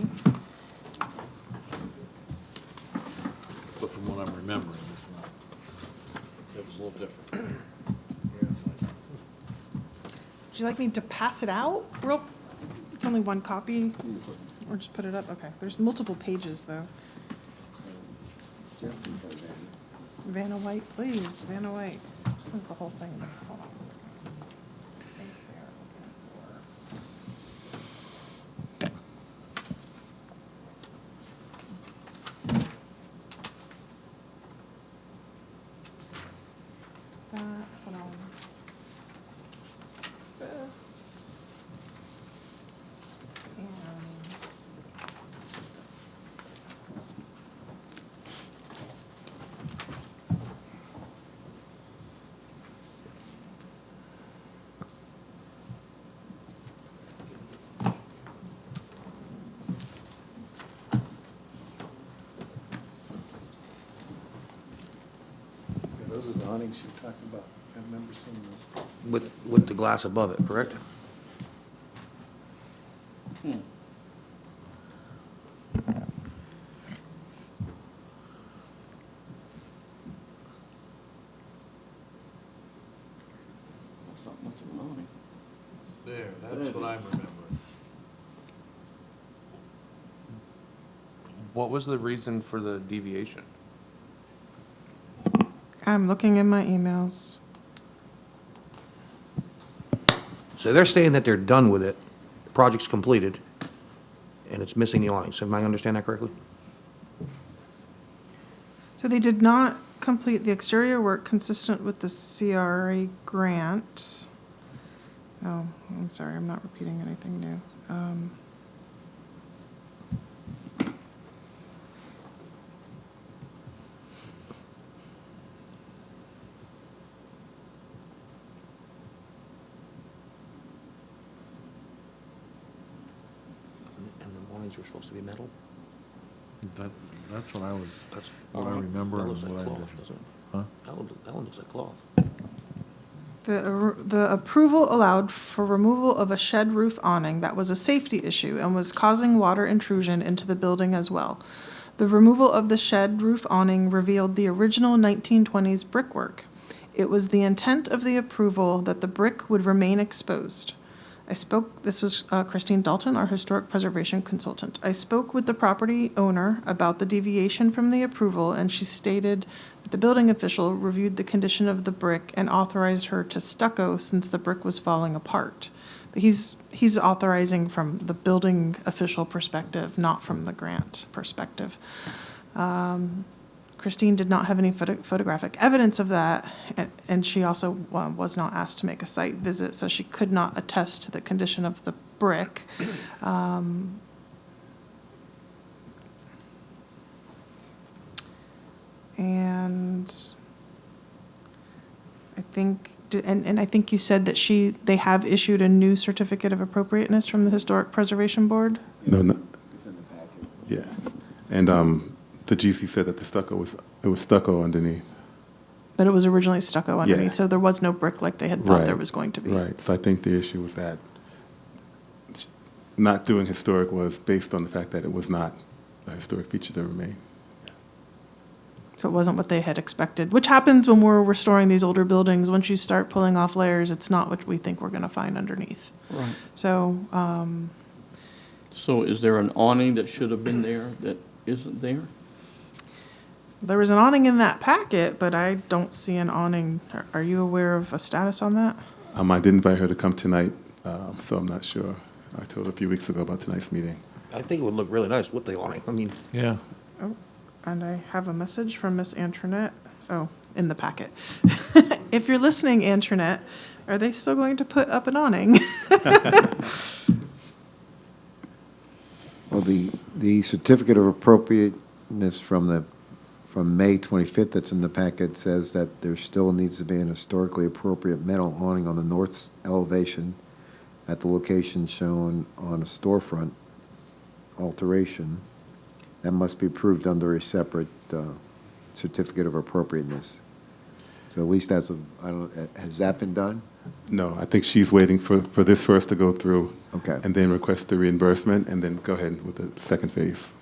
but from what I'm remembering, it's not. It was a little different. Would you like me to pass it out? It's only one copy, or just put it up? Okay, there's multiple pages, though. Vanna White, please, Vanna White. This is the whole thing. Hold on a second. I think they are looking for. Hold on. This. And this. Those are the awnings you're talking about. I remember seeing those. with the glass above it, correct? That's not much of an awning. There, that's what I'm remembering. What was the reason for the deviation? I'm looking in my emails. So they're saying that they're done with it, project's completed, and it's missing the awnings. Am I understand that correctly? So they did not complete the exterior work consistent with the CRA grant. Oh, I'm sorry, I'm not repeating anything new. And the awnings were supposed to be metal? That's what I was, That's what I remember. That and looks like what I cloth, did. doesn't it? Huh? That one looks like cloth. The approval allowed for removal of a shed roof awning that was a safety issue and was causing water intrusion into the building as well. The removal of the shed roof awning revealed the original 1920s brickwork. It was the intent of the approval that the brick would remain exposed. This was Christine Dalton, our historic preservation consultant. I spoke with the property owner about the deviation from the approval, and she stated that the building official reviewed the condition of the brick and authorized her to stucco since the brick was falling apart. But he's authorizing from the building official perspective, not from the grant perspective. Christine did not have any photographic evidence of that, and she also was not asked to make a site visit, so she could not attest to the condition of the brick. And I think, and I think you said that they have issued a new certificate of appropriateness from the Historic Preservation Board? No, no, It's in the packet. yeah. And the GC said that it was stucco underneath. That it was originally stucco underneath, Yeah. so there was no brick like they had thought there Right, was going to be. Right, so I think the issue was that not doing historic was based on the fact that it was not a historic feature to remain. So it wasn't what they had expected, which happens when we're restoring these older buildings. Once you start pulling off layers, it's not what we think we're going to find underneath. Right. So, So is there an awning that should have been there that isn't there? there was an awning in that packet, but I don't see an awning. Are you aware of a status on that? I did invite her to come tonight, so I'm not sure. I told her a few weeks ago about tonight's meeting. I think it would look really nice with the awning. I mean, Yeah. Oh, and I have a message from Miss Antoinette. Oh, in the packet. If you're listening, Antoinette, are they still going to put up an awning? Well, the certificate of appropriateness from May 25th that's in the packet says that there still needs to be an historically appropriate metal awning on the north elevation at the location shown on a storefront alteration. That must be approved under a separate certificate of appropriateness. So at least has that been done? No, I think she's waiting for this first to go through. Okay. And then request the reimbursement, and then go ahead with the second phase.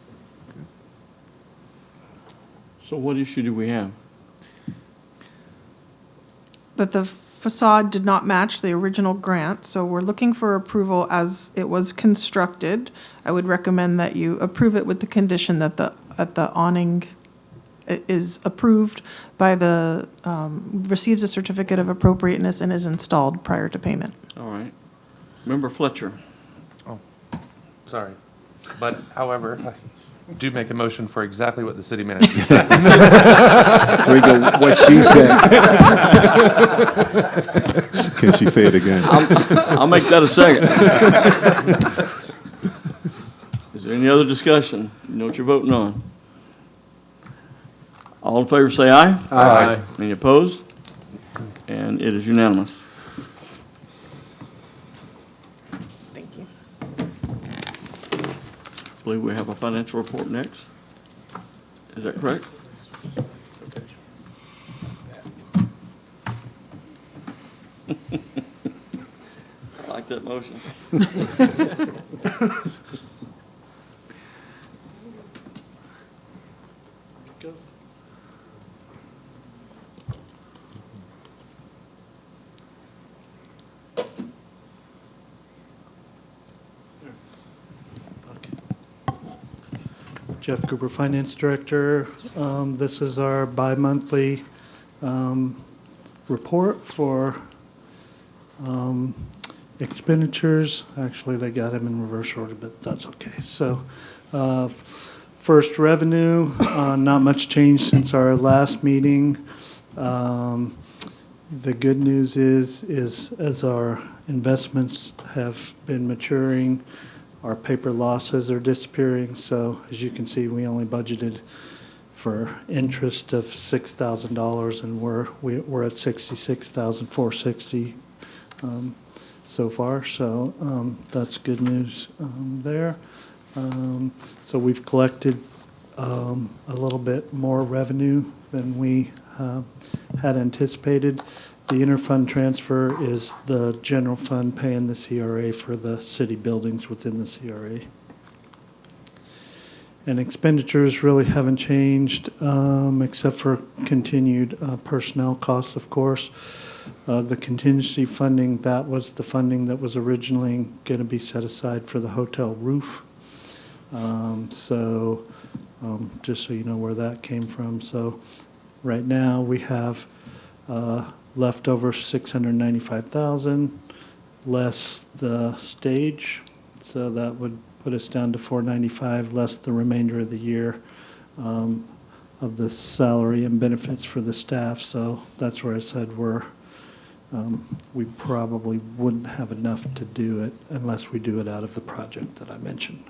So what issue do we have? That the facade did not match the original grant, so we're looking for approval as it was constructed. I would recommend that you approve it with the condition that the awning is approved by receives a certificate of appropriateness and is installed prior to payment. All right. Member Fletcher. Oh, sorry. But however, I do make a motion for exactly what the city manager said. So we go, what she said. Can she say it again? I'll make that a second. Is there any other discussion? You know what you're voting on. All in favor say aye. Aye. Any opposed? And it is unanimous. Thank you. I believe we have a financial report next. Is that correct? I like that motion. Jeff Cooper, Finance Director. This is our bi-monthly report for expenditures. Actually, they got them in reverse order, but that's okay. So first, revenue, not much change since our last meeting. The good news is as our investments have been maturing, our paper losses are disappearing. So as you can see, we only budgeted for interest of $6,000, and we're at $66,460 so far. So that's good news there. So we've collected a little bit more revenue than we had anticipated. The interfund transfer is the general fund paying the CRA for the city buildings within the CRA. And expenditures really haven't changed, except for continued personnel costs, of course. The contingency funding, that was the funding that was originally going to be set aside for the hotel roof. Just so you know where that came from. So right now we have left over $695,000 less the stage, so that would put us down to $495 less the remainder of the year of the salary and benefits for the staff. So that's where I said we probably wouldn't have enough to do it unless we do it out of the project that I mentioned.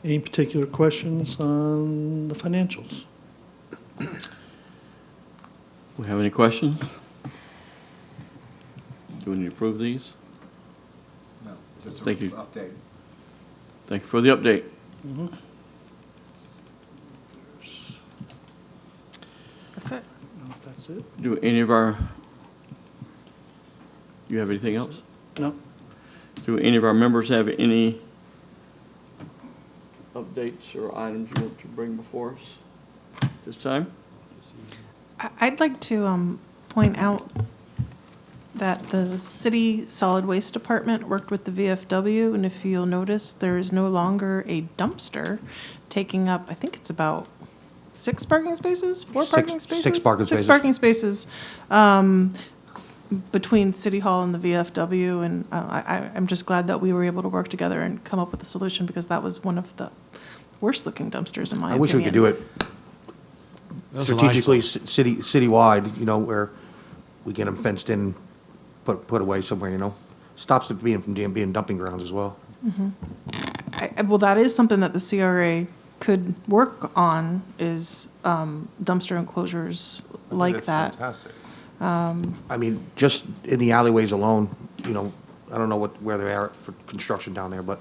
Any particular questions on the financials? We have any questions? Do we need to approve these? No, just Thank you. update. Thank you for the update. That's it. No, that's it. Do any of our, you have anything else? No. Do any of our members have any updates or items you want to bring before us this time? I'd like to point out that the city solid waste department worked with the VFW, and if you'll notice, there is no longer a dumpster taking up, I think it's about 6 parking spaces, 4 parking spaces? 6 parking spaces. 6 parking spaces between City Hall and the VFW, and I'm just glad that we were able to work together and come up with a solution, because that was one of the worst-looking dumpsters, in my opinion. I wish we could do it That's a nice strategically, citywide, you know, where we get them fenced in, put away somewhere, you know. Stops it from being dumping grounds as well. Well, that is something that the CRA could work on, is dumpster enclosures like that. Fantastic. I mean, just in the alleyways alone, you know, I don't know where they are for construction down there, but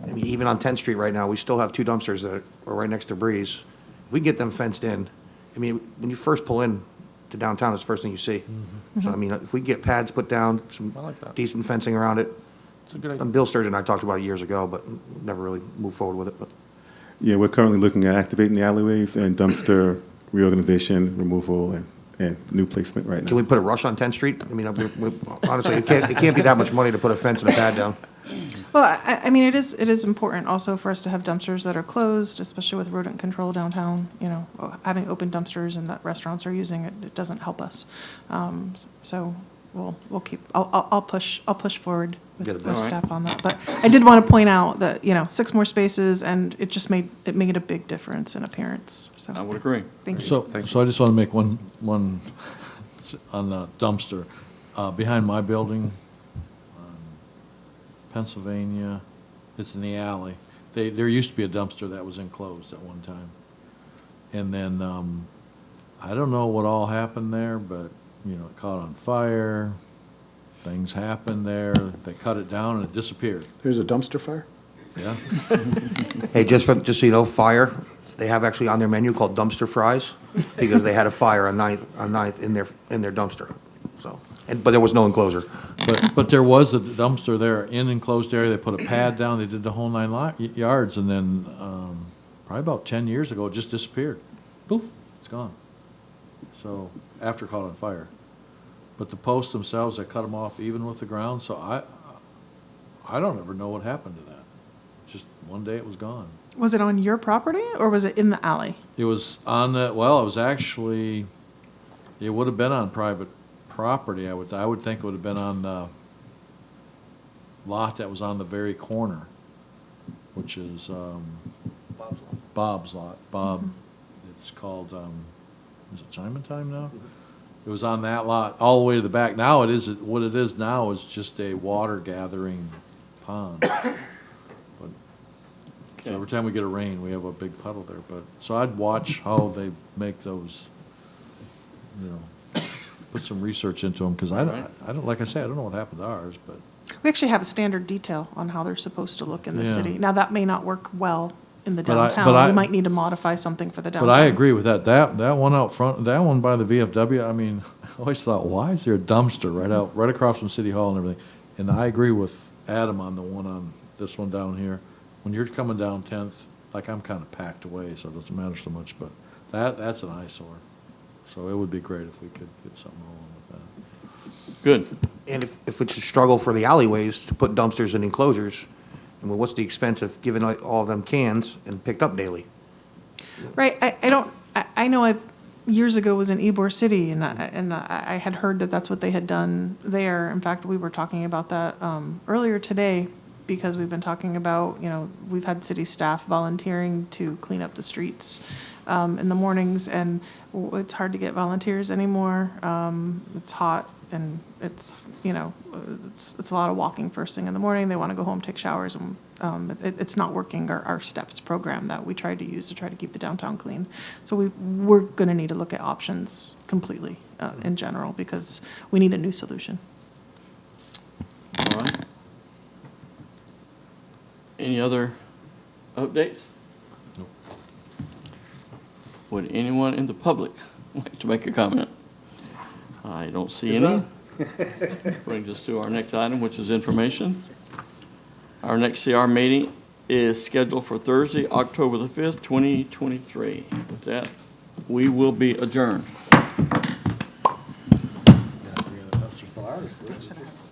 I mean, even on 10th Street right now, we still have 2 dumpsters that are right next to Breeze. If we can get them fenced in, I mean, when you first pull in to downtown, it's the first thing you see. So, I mean, if we can get pads put down, some I like that. decent fencing around it. It's a good idea. And Bill Sturgeon and I talked about it years ago, but never really moved forward with it. But Yeah, we're currently looking at activating the alleyways and dumpster reorganization, removal, and new placement right can we now. put a rush on 10th Street? I mean, honestly, it can't be that much money to put a fence and a pad down. Well, I mean, it is important also for us to have dumpsters that are closed, especially with rodent control downtown. You know, having open dumpsters and that restaurants are using it, it doesn't help us. So we'll keep. I'll push forward with Get it the done. staff on that. But I did want to point out that 6 more spaces, and it just made a big difference in appearance. So I would agree. thank you. So I just want to make one on the dumpster. Behind my building, on Pennsylvania, it's in the alley. There used to be a dumpster that was enclosed at one time. And then, I don't know what all happened there, but, it caught on fire, things happened there, they cut it down and it disappeared. There's a dumpster fire? Yeah. Hey, just so you know, fire, they have actually on their menu called dumpster fries, because they had a fire on 9th in their dumpster, so. but there was no enclosure. But there was a dumpster there in enclosed area. They put a pad down, they did the whole 9 yards, and then, probably about 10 years ago, it just disappeared. Poof, it's gone. So, after caught on fire. But the posts themselves, they cut them off even with the ground, so I don't ever know what happened to that. Just one day it was gone. Was it on your property or was it in the alley? It was on the, well, it was actually, it would have been on private property. I would think it would have been on the lot that was on the very corner, which is, Bob's lot. Bob, it's called, is it Simon Time now? It was on that lot all the way to the back. Now it is, what it is now is just a water gathering pond. But, so every time we get a rain, we have a big puddle there. But, so I'd watch how they make those, you know, put some research into them, because I don't, like I say, I don't know what happened to ours, but. We actually have a standard detail on how they're supposed to look in the Yeah. city. Now, that may not work well in the But I- downtown. We might need to modify something for the downtown. But I agree with that. That one out front, that one by the VFW, I mean, I always thought, why is there a dumpster right across from City Hall and everything? And I agree with Adam on the one on, this one down here. When you're coming down 10th, like I'm kind of packed away, so it doesn't matter so much, but that's an eyesore. So it would be great if we could get something rolling with that. Good. And if it's a struggle for the alleyways to put dumpsters in enclosures, I mean, what's the expense of giving all of them cans and picked up daily? Right, I know years ago was in Ybor City, and I had heard that that's what they had done there. In fact, we were talking about that earlier today, because we've been talking about, you know, we've had city staff volunteering to clean up the streets in the mornings, and it's hard to get volunteers anymore. It's hot, and it's, you know, it's a lot of walking first thing in the morning. They want to go home, take showers, and it's not working, our STEPS program that we tried to use to try to keep the downtown clean. So we're going to need to look at options completely in general, because we need a new solution. All right. Any other updates? Nope. Would anyone in the public like to make a comment? I don't see any. Brings us to our next item, which is information. Our next CR meeting is scheduled for Thursday, October the 5th, 2023. With that, we will be adjourned. Yeah, 300 dumpsters. Well, ours,